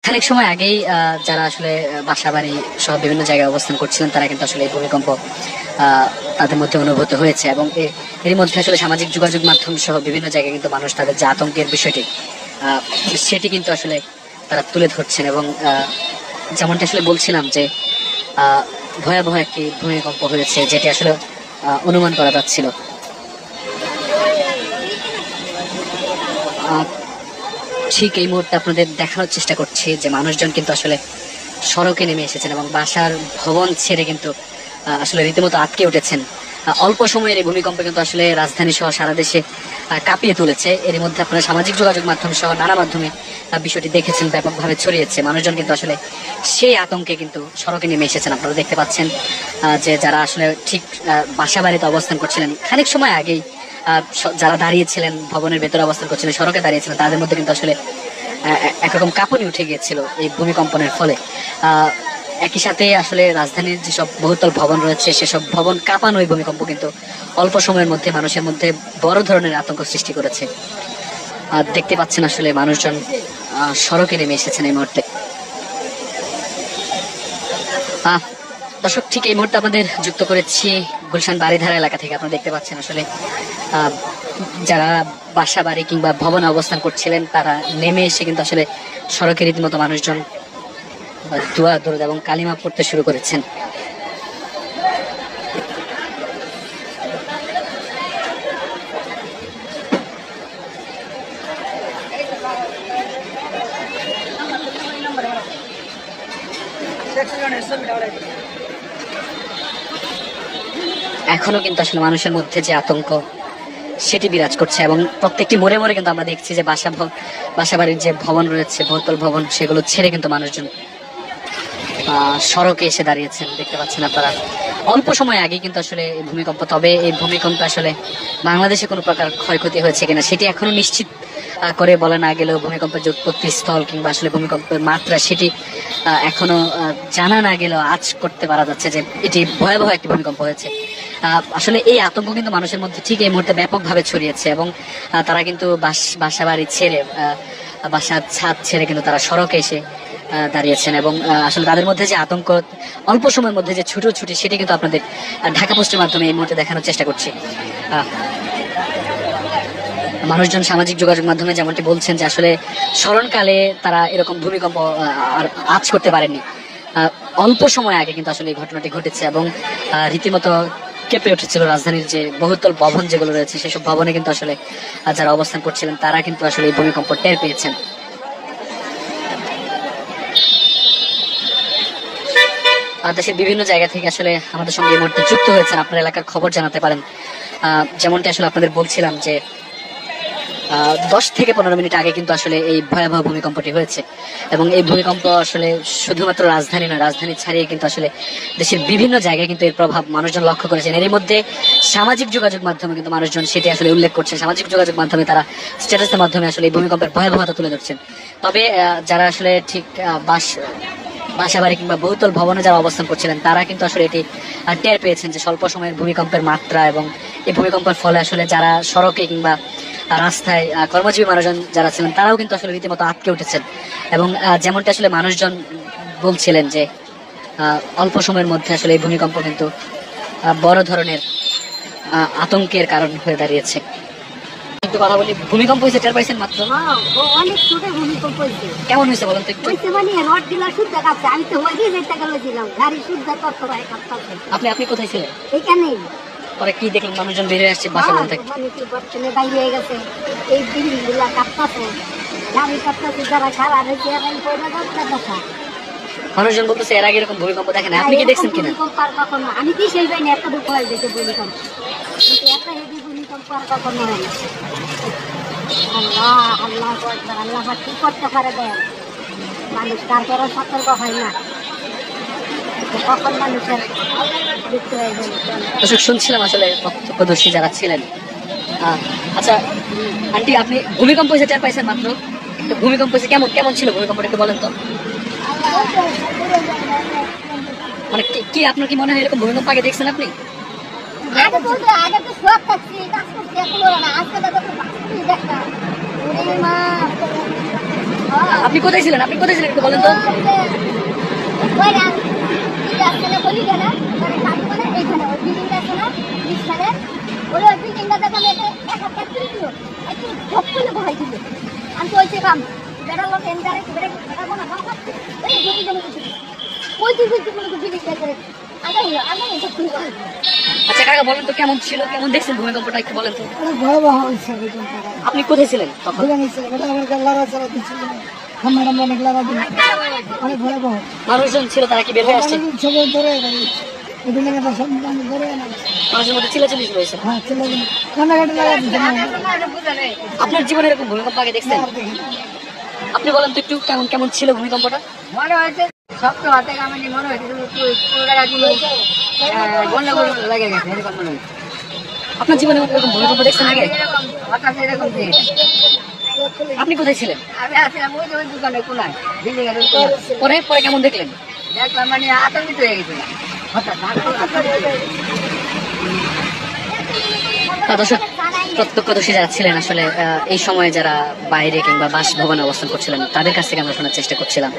খানিক সময় আগেই যারা আসলে বাসাবাড়ি সহ বিভিন্ন জায়গায় অবস্থান করছিলেন তারা কিন্তু আসলে এই ভূমিকম্প তাদের মধ্যে অনুভূত হয়েছে, এবং এর মধ্যে আসলে সামাজিক যোগাযোগ মাধ্যম সহ বিভিন্ন জায়গায় কিন্তু মানুষ তাদের যে আতঙ্কের বিষয়টি সেটি কিন্তু আসলে তারা তুলে ধরছেন। এবং যেমনটা আসলে বলছিলাম যে ভয়াবহ একটি ভূমিকম্প হয়েছে, যেটি আসলে অনুমান করা যাচ্ছিল। ঠিক এই মুহূর্তে আপনাদের দেখানোর চেষ্টা করছি যে মানুষজন কিন্তু আসলে সড়কে নেমে এসেছেন এবং বাসার ভবন ছেড়ে কিন্তু আসলে রীতিমতো আটকে উঠেছেন। অল্প সময়ের এই ভূমিকম্প কিন্তু আসলে রাজধানী সহ সারা দেশে কাঁপিয়ে তুলেছে। এর মধ্যে আপনারা সামাজিক যোগাযোগ মাধ্যম সহ নানা মাধ্যমে বিষয়টি দেখেছেন, ব্যাপকভাবে ছড়িয়েছে। মানুষজন কিন্তু আসলে সেই আতঙ্কে কিন্তু সড়কে নেমে এসেছেন। আপনারা দেখতে পাচ্ছেন যে যারা আসলে ঠিক বাসা বাড়িতে অবস্থান করছিলেন খানিক সময় আগেই, যারা দাঁড়িয়েছিলেন ভবনের ভেতরে অবস্থান করছিলেন, সড়কে দাঁড়িয়েছিলেন, তাদের মধ্যে কিন্তু আসলে একরকম কাঁপুনি উঠে গিয়েছিল এই ভূমিকম্পনের ফলে। একই সাথে আসলে রাজধানীর যেসব বহুতল ভবন রয়েছে সেসব ভবন কাঁপানো এই ভূমিকম্প কিন্তু অল্প সময়ের মধ্যে মানুষের মধ্যে বড় ধরনের আতঙ্ক সৃষ্টি করেছে। দেখতে পাচ্ছেন আসলে মানুষজন সড়কে নেমে এসেছেন এই মুহূর্তে। দর্শক, ঠিক এই মুহূর্তে আপনাদের যুক্ত করেছি গুলশান বাড়িধারা এলাকা থেকে। আপনারা দেখতে পাচ্ছেন আসলে যারা বাসা বাড়ি কিংবা ভবনে অবস্থান করছিলেন তারা নেমে এসে কিন্তু আসলে সড়কে রীতিমতো মানুষজন দোয়া দরুদ এবং কালিমা পড়তে শুরু করেছেন। এখনো কিন্তু আসলে মানুষের মধ্যে যে আতঙ্ক সেটি বিরাজ করছে, এবং প্রত্যেকটি মোড়ে মোড়ে কিন্তু আমরা দেখছি যে বাসা বাড়ির যে ভবন রয়েছে, বহুতল ভবন, সেগুলো ছেড়ে কিন্তু মানুষজন সড়কে এসে দাঁড়িয়েছেন। দেখতে পাচ্ছেন আপনারা অল্প সময় আগে কিন্তু আসলে ভূমিকম্প, তবে এই ভূমিকম্পে আসলে বাংলাদেশে কোনো প্রকার ক্ষয়ক্ষতি হয়েছে কিনা সেটি এখনো নিশ্চিত করে বলা না গেলেও, ভূমিকম্পের যে উৎপত্তি স্থল কিংবা আসলে ভূমিকম্পের মাত্রা সেটি এখনো জানা না গেলেও আজ করতে পারা যাচ্ছে যে এটি ভয়াবহ একটি ভূমিকম্প হয়েছে। আসলে এই আতঙ্ক কিন্তু মানুষের মধ্যে ঠিক এই মুহূর্তে ব্যাপকভাবে ছড়িয়েছে, এবং তারা কিন্তু বাসা বাড়ি ছেড়ে, বাসার ছাদ ছেড়ে কিন্তু তারা সড়কে এসে দাঁড়িয়েছেন। এবং আসলে তাদের মধ্যে যে আতঙ্ক, অল্প সময়ের মধ্যে যে ছুটোছুটি, সেটি কিন্তু আপনাদের ঢাকা পোস্টের মাধ্যমে এই মুহূর্তে দেখানোর চেষ্টা করছি। মানুষজন সামাজিক যোগাযোগ মাধ্যমে যেমনটি বলছেন যে আসলে স্মরণকালে তারা এরকম ভূমিকম্প আর আঁচ করতে পারেননি। অল্প সময় আগে কিন্তু আসলে এই ঘটনাটি ঘটেছে, এবং রীতিমতো কেঁপে উঠেছিল রাজধানীর যে বহুতল ভবন যেগুলো রয়েছে সেসব ভবনে কিন্তু আসলে যারা অবস্থান করছিলেন তারা কিন্তু আসলে এই ভূমিকম্প টের পেয়েছেন। দেশের বিভিন্ন জায়গা থেকে আসলে আমাদের সঙ্গে এই মুহূর্তে যুক্ত হয়েছেন, আপনার এলাকার খবর জানাতে পারেন। যেমনটি আসলে আপনাদের বলছিলাম যে 10 থেকে 15 মিনিট আগে কিন্তু আসলে এই ভয়াবহ ভূমিকম্পটি হয়েছে, এবং এই ভূমিকম্প আসলে শুধুমাত্র রাজধানী নয়, রাজধানী ছাড়িয়ে কিন্তু আসলে দেশের বিভিন্ন জায়গায় কিন্তু এর প্রভাব মানুষজন লক্ষ্য করেছেন। এর মধ্যে সামাজিক যোগাযোগ মাধ্যমে কিন্তু মানুষজন সেটি আসলে উল্লেখ করছেন, সামাজিক যোগাযোগ মাধ্যমে তারা স্ট্যাটাসের মাধ্যমে আসলে এই ভূমিকম্পের ভয়াবহতা তুলে ধরছেন। তবে যারা আসলে ঠিক বাসাবাড়ি কিংবা বহুতল ভবনে যারা অবস্থান করছিলেন তারা কিন্তু আসলে এটি টের পেয়েছেন যে স্বল্প সময়ের ভূমিকম্পের মাত্রা, এবং এই ভূমিকম্পের ফলে আসলে যারা সড়কে কিংবা রাস্তায় কর্মজীবী মানুষজন যারা ছিলেন তারাও কিন্তু আসলে রীতিমতো আটকে উঠেছেন। এবং যেমনটা আসলে মানুষজন বলছিলেন যে অল্প সময়ের মধ্যে আসলে এই ভূমিকম্প কিন্তু বড় ধরনের আতঙ্কের কারণ হয়ে দাঁড়িয়েছে। একটু কথা বলি, ভূমিকম্প হয়েছে টের পাইছেন মাত্র? অনেক ছোট ভূমিকম্প হয়েছে। কেমন হয়েছে বলেন তো একটু? মানে রড দিলা শুদ্ধ কাটছে, আমি তো ওই যেতে গেল দিলাম গাড়ি শুদ্ধ করতে পারে কাটতে। আপনি কোথায় ছিলেন? এইখানেই। পরে কি দেখলেন? মানুষজন বেরিয়ে আসছে বাসা থেকে, বর্তমানে বাইরে হয়ে গেছে, এই বিল্ডিং গুলা কাটতেছে, গাড়ি কাটতেছে, যারা খারাপ হয়েছে মানুষজন বলতেছে এর আগে এরকম ভূমিকম্প দেখেন। আপনি কি দেখছেন কিনা? আমি কি সেই পাইনি, একটা দুঃখ হয় দেখে ভূমিকম্প, কিন্তু একটা হেভি ভূমিকম্প আর কখনো হয় না। আল্লাহ আল্লাহ আল্লাহ কি করতে পারে দেয় মানুষ, তারপরে সতর্ক হয় না, কখন মানুষের মৃত্যু হয়ে যায়। দর্শক, শুনছিলাম আসলে প্রত্যক্ষদর্শী যারা ছিলেন। আচ্ছা আন্টি, আপনি ভূমিকম্প হয়েছে টের পাইছেন মাত্র? ভূমিকম্প হয়েছে, কেমন ছিল ভূমিকম্পটা একটু বলেন তো। মানে কি আপনার কি মনে হয় এরকম ভূমিকম্প আগে দেখছেন আপনি? আগে তো সব থাকছি, কাজ করছি, এখন আজকে আপনি কোথায় ছিলেন? আপনি কোথায় ছিলেন একটু বলেন তো। আমি তো ওইছে কাম বেড়া লোক এন্টারে বেড়া বেড়া না খাওয়া এই যদি জমি ওই দিকে কোনো জিনিস করে আগে এটা খুব ভালো আচ্ছা কাকা বলেন তো কেমন ছিল, কেমন দেখছেন ভূমিকম্পটা একটু বলেন তো। ভয়াবহ হয়েছে আপনি কোথায় ছিলেন তখন? অনেক ভয়াবহ মানুষজন ছিল, তারা কি বের হয়ে আসছে? সবাই ধরে মানুষের মধ্যে চিল্লাচিল্লি শুরু হয়েছে। হ্যাঁ চলে কান্নাকাটি লাগাই আপনার জীবনে এরকম ভূমিকম্প আগে দেখছেন? আপনি বলেন তো একটু কেমন কেমন ছিল ভূমিকম্পটা। মনে হয়েছে শক্ত হাতে কামানি মনে হয়েছে পুরো জায়গাগুলো গন্ডগোল লেগে গেছে এরকম মনে হয়েছে আপনার জীবনে এরকম ভূমিকম্প দেখছেন আগে? এরকম হঠাৎ এরকম থেকে আপনি কোথায় ছিলেন? আমি আসলাম ওই যে ওই দোকানে কোনায় বিল্ডিং এর ওই কোনায়। পরে পরে কেমন দেখলেন? দেখলাম মানে আতঙ্কিত হয়ে গেছিল হঠাৎ দর্শক, প্রত্যক্ষদর্শী যারা ছিলেন আসলে এই সময়ে যারা বাইরে কিংবা বাসভবনে অবস্থান করছিলেন তাদের কাছ থেকে আমরা শোনার চেষ্টা করছিলাম।